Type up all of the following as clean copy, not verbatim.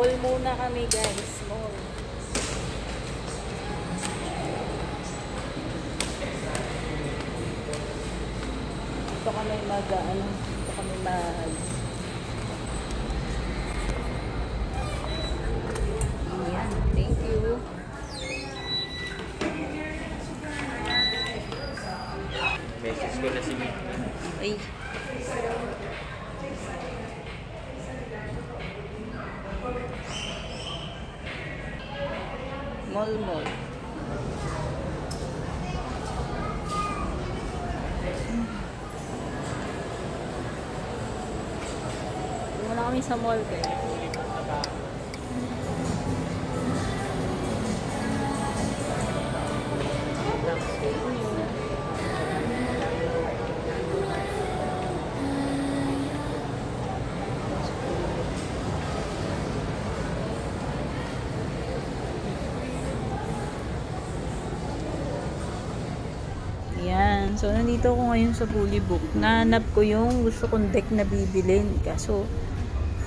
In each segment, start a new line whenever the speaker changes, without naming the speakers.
Mall muna kami guys. Mall. Dito kami dito kami Ayan, thank you.
Message ko na si Mick.
Ay. Mall. Muna kami sa mall guys. Yan. So, nandito ako ngayon sa Fully Book. Nahanap ko yung gusto kong deck na bibilin. Kaso,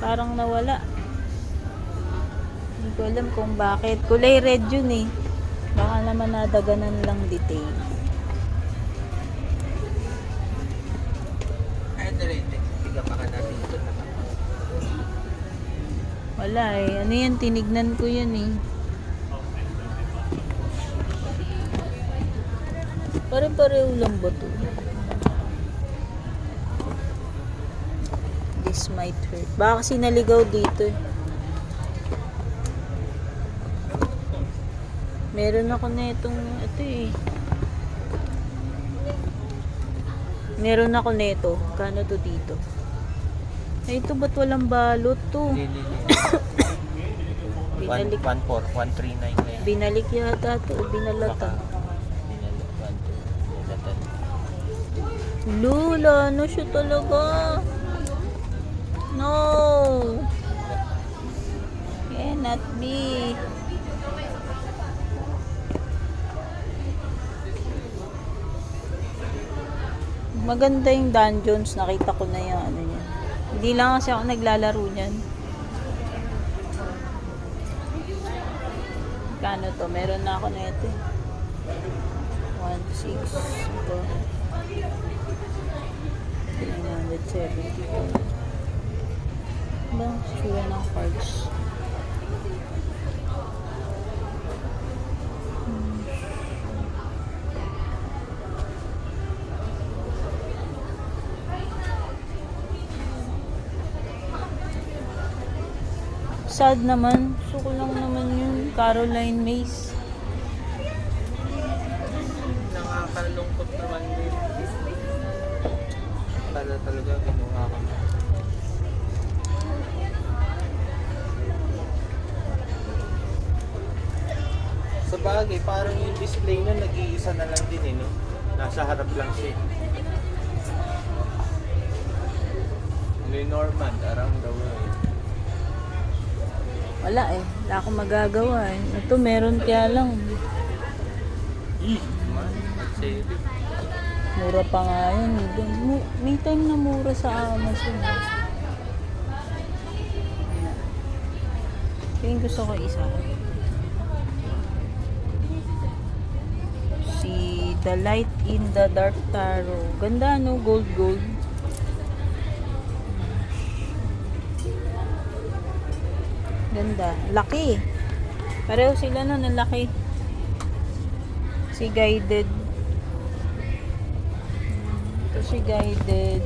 parang nawala. Hindi ko alam kung bakit. Kulay red yun eh. Baka naman nadaganan lang detail.
Ay, ito. Bigyan pa ka natin ito na.
Wala eh. Ano yan? Tinignan ko yan eh. Pare-pareho lang ba to? This might hurt. Baka kasi naligaw dito eh. Meron ako na itong ito eh. Meron ako na ito. Kano to dito? Ay, ito ba't walang balot to?
Hindi.
Binalik.
1.4, 139 na yun.
Binalik yata to. Binalatan.
Binalatan.
Lula, ano siya talaga? No! Cannot be. Maganda yung dungeons. Nakita ko na yung ano niya. Hindi lang kasi ako naglalaro niyan. Kano to? Meron na ako na ito. 1.6 ito. 970. Bang sure ng cards. Sad naman. Gusto ko lang naman yun. Caroline Mace.
Nakakalungkot naman yun. Talaga kinuha ko na. Sa bagay, parang yung display na nag-iisa na lang din eh, no? Nasa harap lang siya. Lenormand, around the world.
Wala eh. Wala akong magagawa eh. Ito meron kaya lang.
Man, mag-save.
Mura pa nga yun. May time na mura sa Amazon. Yung gusto ko isa. Si The Light in the Dark Tarot. Ganda no? Gold. Ganda. Laki. Pareho sila no, ang laki. Si Guided. Ito si Guided.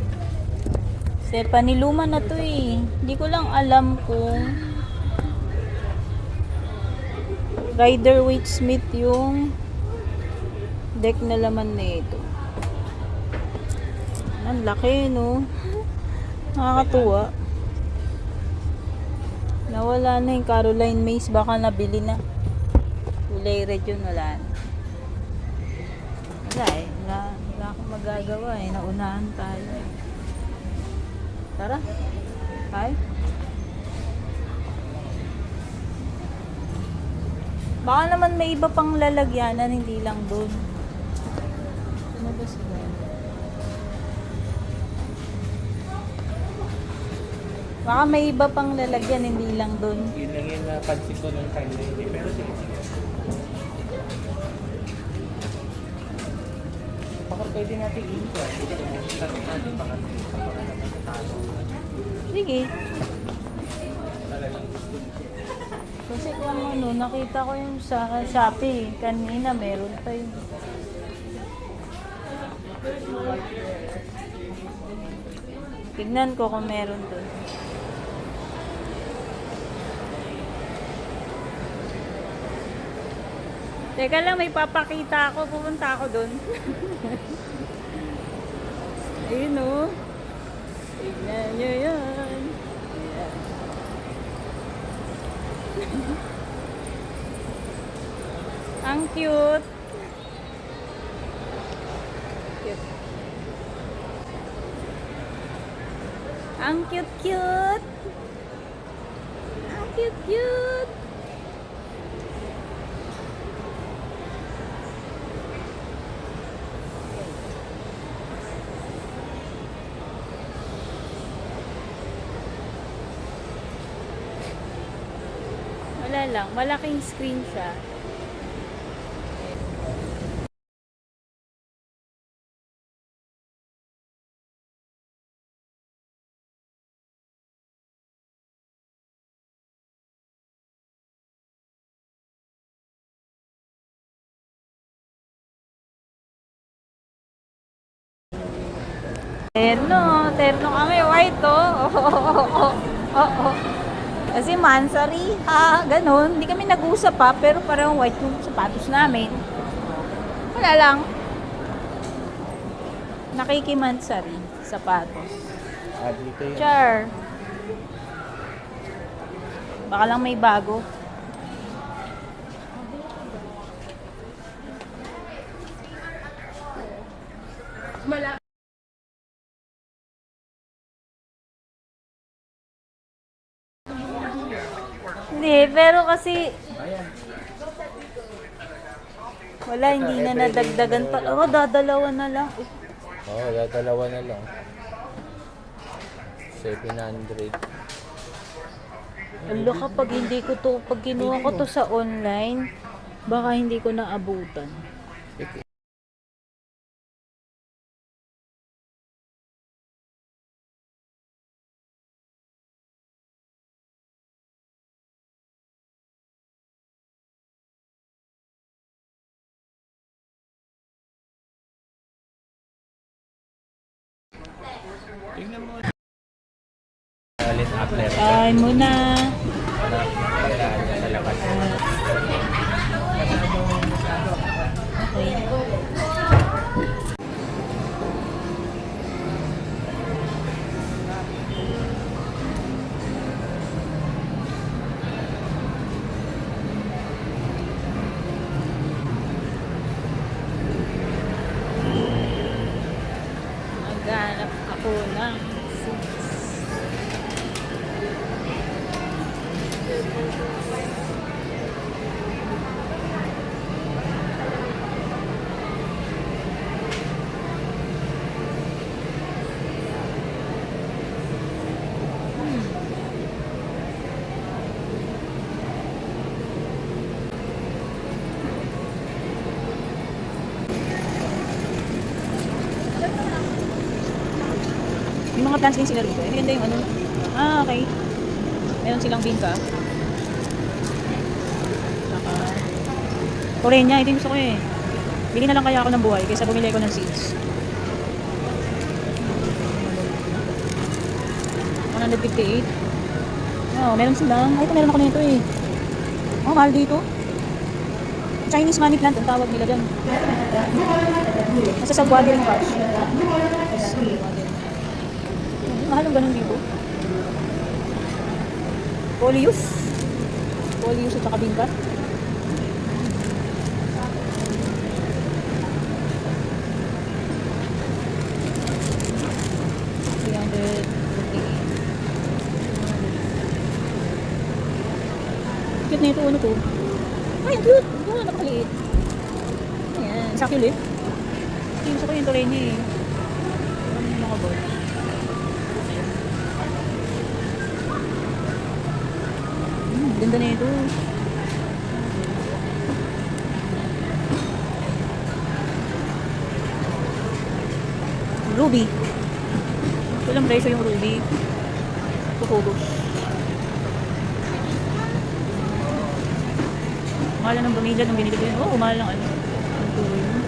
Stephanie Luma na to eh. Hindi ko lang alam kung Rider-Waite-Smith yung deck na laman na ito. Ang laki no. Nakakatuwa. Nawala na yung Caroline Mace. Baka nabili na. Kulay red yun. Wala na. Wala eh. Wala akong magagawa eh. Naunahan tayo eh. Tara. Hi. Baka naman may iba pang lalagyanan. Hindi lang doon. Ano ba sila? Baka may iba pang lalagyan, hindi lang doon.
Yun lang yung napansin ko nung time na hindi. Pero sige. Baka pwede natin i-inquire. Dito mo tanong natin baka naman sa tao.
Sige.
Talagang gusto niya.
Kasi kung ano, nakita ko yung sa Shopee. Kanina meron pa yun. Tignan ko kung meron doon. Teka lang, may papakita ako. Pupunta ako doon. Ayun o. Tignan nyo yan. Ayan. Ang cute. Cute. Ang cute-cute. Ang cute-cute. Wala lang, malaking screen siya. Terno kami, white to. Oo. Kasi mansari, ganun. Hindi kami nag-usap pa, pero parang white yung sapatos namin. Wala lang. Nakikimansari, sapatos.
Dito yun.
Char. Baka lang may bago. Hindi, pero kasi wala, hindi na nadagdagan pa. Oh, dadalawa na lang.
Oo, dalawa na lang. 700.
Alo, kapag hindi ko to, pag kinuha ko to sa online, baka hindi ko naabutan.
Tingnan mo. Ulit after.
Kain mo na.
Kailangan niya sa labas.
Okay. Naghanap ako ng seats. Yung mga plants din sila rito. Eh, maganda yung ano. Okay. Meron silang bingka. Saka Korenya, ito yung gusto ko eh. Bili na lang kaya ako ng buhay kaysa bumili ako ng seeds. 158. Oh, meron silang. Ay, ito meron ako nito eh. Oh, mahal dito. Chinese money plant ang tawag nila dyan. Nasa sagwadi ng cash. Mahal ang ganun dito. Coleus. Coleus at saka bingka. Cute na ito, ano to? Ay, ang cute! Oh, napakaliit. Ayan, succulent. Gusto ko yung tuloy niya eh. Ano yung mga birds? Ganda na ito. Ruby. Walang presyo yung ruby. Tutubos. Mahal na ng pamilya nung binili ko yun. Oo, mahal ng ano. Ang tuloy mo.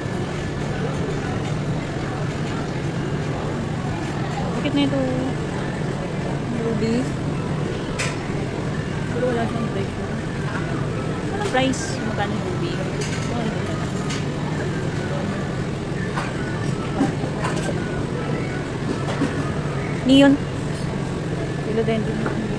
Bakit na ito? Ruby. Pero wala siyang price. Walang price. Magkano yung ruby? Neon. Philodendron.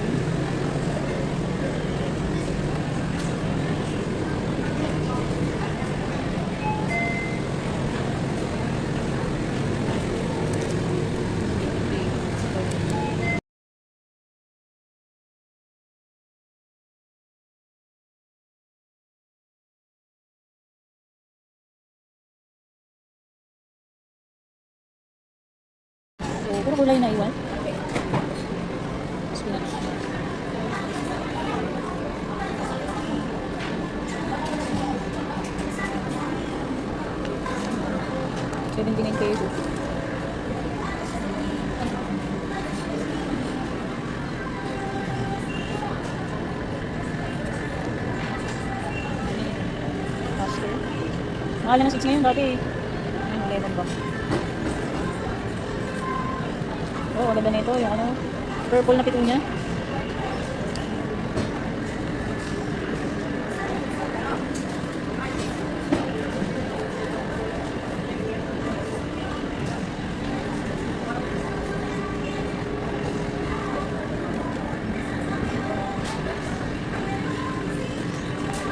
So, puro kulay na iwan. Spinach. $79 pesos. Pastor. Mahal na seats ngayon dati. Ayun, lemon box. Oh, ang ganda nito, yung ano, purple na pitunya.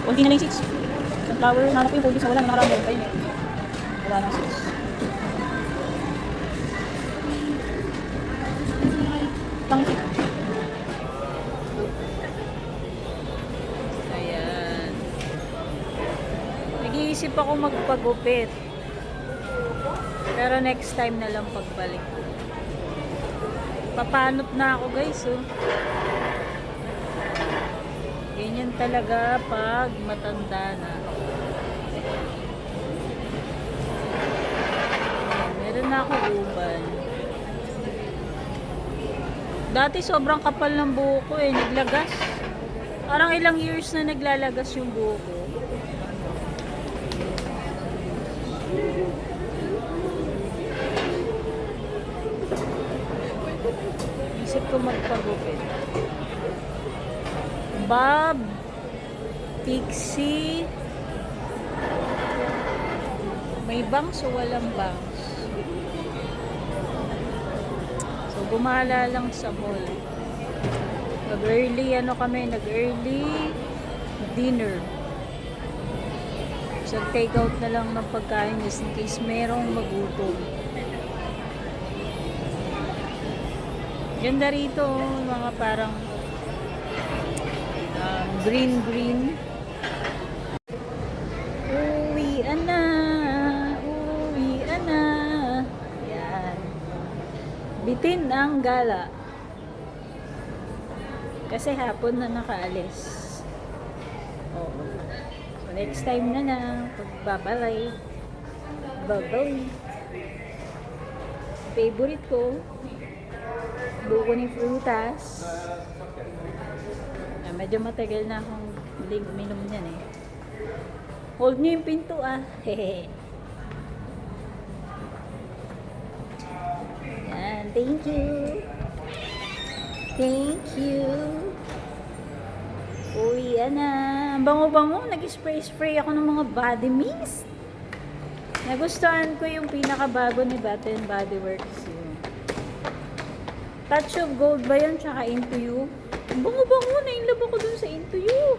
Kunti na lang yung seats. Sunflower, hanap ko yung cold drinks na wala, nakarami kayo. Wala nang seats. Pangit. Ayan. Nag-iisip ako magpagupit. Pero next time na lang pagbalik. Papanot na ako guys, oh. Ganyan talaga pag matanda na. Meron na ako uban. Dati sobrang kapal ng buhok ko eh, naglagas. Parang ilang years na naglalagas yung buhok ko. Isip ko magpagupit. Bob, Pixie, may bangs o walang bangs? So, gumala lang sa mall. Nag-early dinner. So, take out na lang ng pagkain just in case merong magutom. Ganda rito, mga parang green. Uwian na. Yan. Bitin ang gala. Kasi hapon na nakaalis. Oo. So next time na lang, pagbabalik. Babalik. Favorite ko, buko ni frutas. Medyo matagal na akong huling uminom niyan eh. Hold niyo yung pinto ah. Hehe. Yan, thank you. Thank you. Uwi na. Ang bango-bango. Nag-spray ako ng mga body mist. Nagustuhan ko yung pinakabago ni Bath and Body Works. Yung Touch of Gold ba yun? Tsaka Into You. Ang bango-bango. Na-inlove ako dun sa Into You.